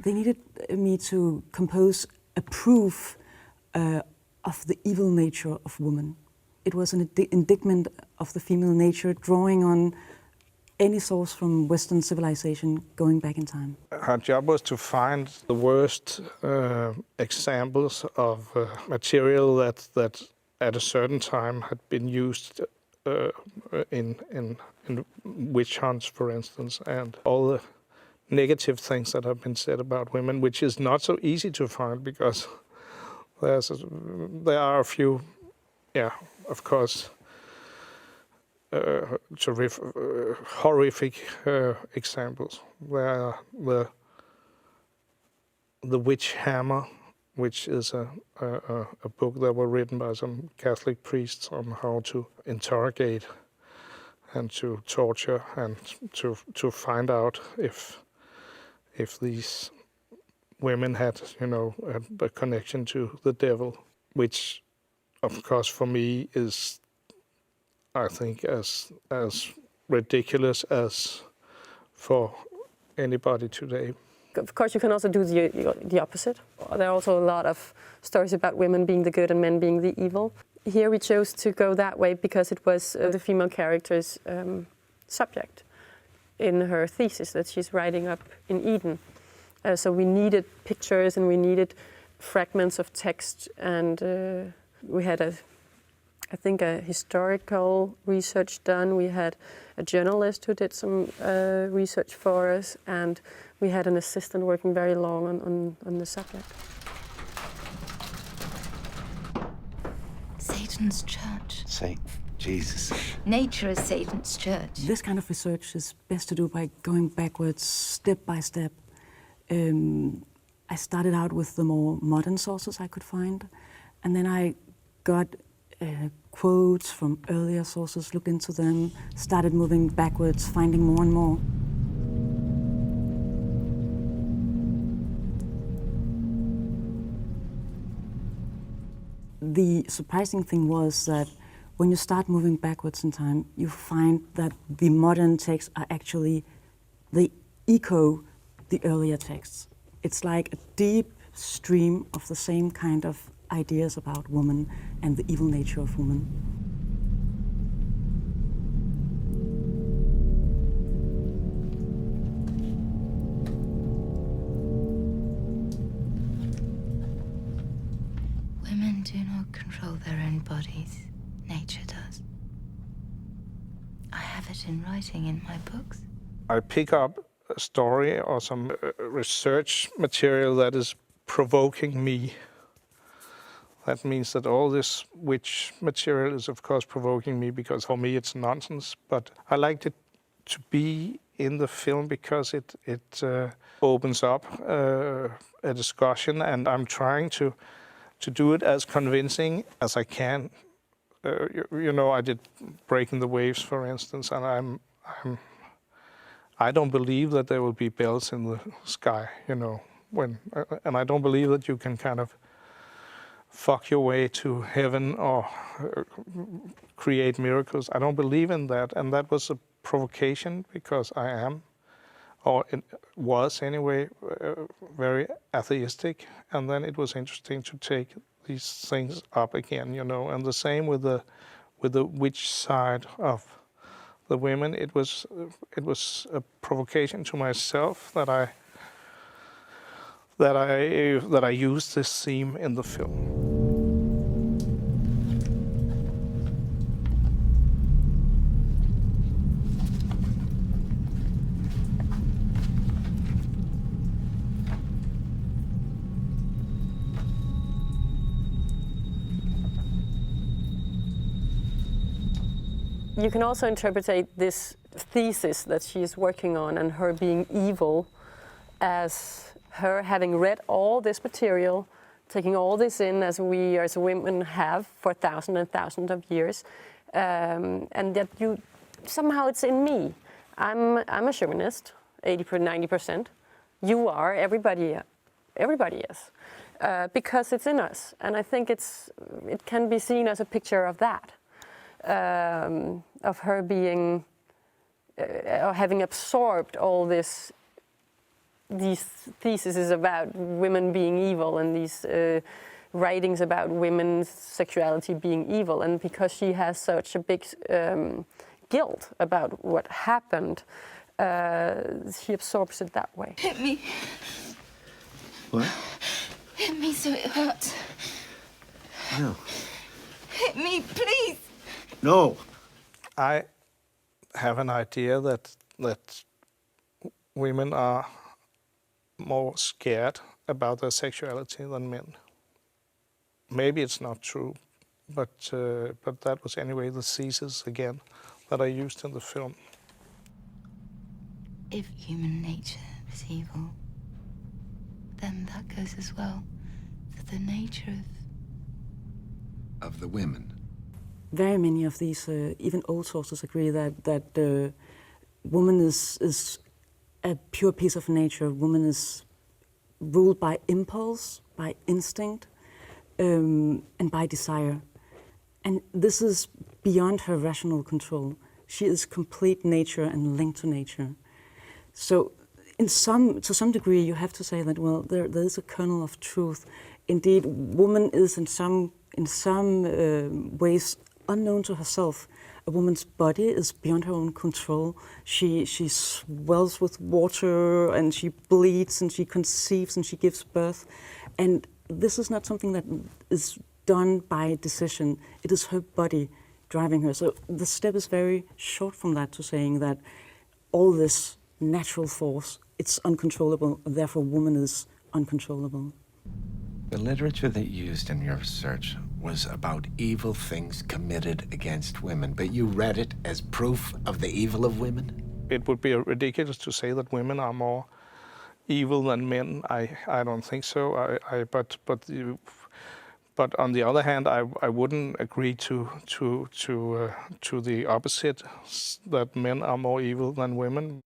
They needed me to compose a proof of the evil nature of woman. It was an indictment of the female nature, drawing on any source from Western civilization going back in time. Her job was to find the worst examples of material that at a certain time had been used in witch hunts, for instance, and all the negative things that have been said about women, which is not so easy to find because there are a few, of course, horrific examples where the witch hammer, which is a book that was written by some Catholic priests on how to interrogate and to torture and to find out if these women had, a connection to the devil, which, of course, for me is, I think, as ridiculous as for anybody today. Of course, you can also do the opposite. There are also a lot of stories about women being the good and men being the evil. Here we chose to go that way because it was the female character's subject in her thesis that she's writing up in Eden. So we needed pictures and we needed fragments of text, and we had I think a historical research done. We had a journalist who did some research for us, and we had an assistant working very long on the subject. Satan's church. Satan, Jesus. Nature is Satan's church. This kind of research is best to do by going backwards, step by step. I started out with the more modern sources I could find, and then I got quotes from earlier sources, looked into them, started moving backwards, finding more and more. The surprising thing was that when you start moving backwards in time, you find that the modern texts are actually, they echo the earlier texts. It's like a deep stream of the same kind of ideas about woman and the evil nature of woman. Women do not control their own bodies. Nature does. I have it in writing in my books. I pick up a story or some research material that is provoking me. That means that all this witch material is, of course, provoking me because for me it's nonsense. But I liked it to be in the film because it opens up a discussion, and I'm trying to do it as convincing as I can. I did Breaking the Waves, for instance, and I don't believe that there will be bells in the sky, and I don't believe that you can kind of fuck your way to heaven or create miracles. I don't believe in that, and that was a provocation because I am, or it was anyway, very atheistic, and then it was interesting to take these things up again, and the same with the witch side of the women. It was a provocation to myself that I used this theme in the film. You can also interpret this thesis that she is working on and her being evil as her having read all this material, taking all this in as we as women have for thousands and thousands of years, and that somehow it's in me. I'm a chauvinist, 90%. You are, everybody is, because it's in us, and I think it can be seen as a picture of that. Of her being, or having absorbed all this these theses about women being evil and these writings about women's sexuality being evil, and because she has such a big guilt about what happened, she absorbs it that way. Hit me. What? Hit me so it hurts. No. Hit me, please. No. I have an idea that women are more scared about their sexuality than men. Maybe it's not true, but that was anyway the thesis again that I used in the film. If human nature is evil, then that goes as well for the nature Of the women. Very many of these, even old sources, agree that the woman is a pure piece of nature. Woman is ruled by impulse, by instinct, and by desire. And this is beyond her rational control. She is complete nature and linked to nature. So to some degree, you have to say that, well, there is a kernel of truth. Indeed, woman is in some ways unknown to herself. A woman's body is beyond her own control. She swells with water, and she bleeds, and she conceives, and she gives birth. And this is not something that is done by decision. It is her body driving her. So the step is very short from that to saying that all this natural force, it's uncontrollable, therefore woman is uncontrollable. The literature that you used in your research was about evil things committed against women, but you read it as proof of the evil of women? It would be ridiculous to say that women are more evil than men. I don't think so. But on the other hand, I wouldn't agree to the opposite, that men are more evil than women.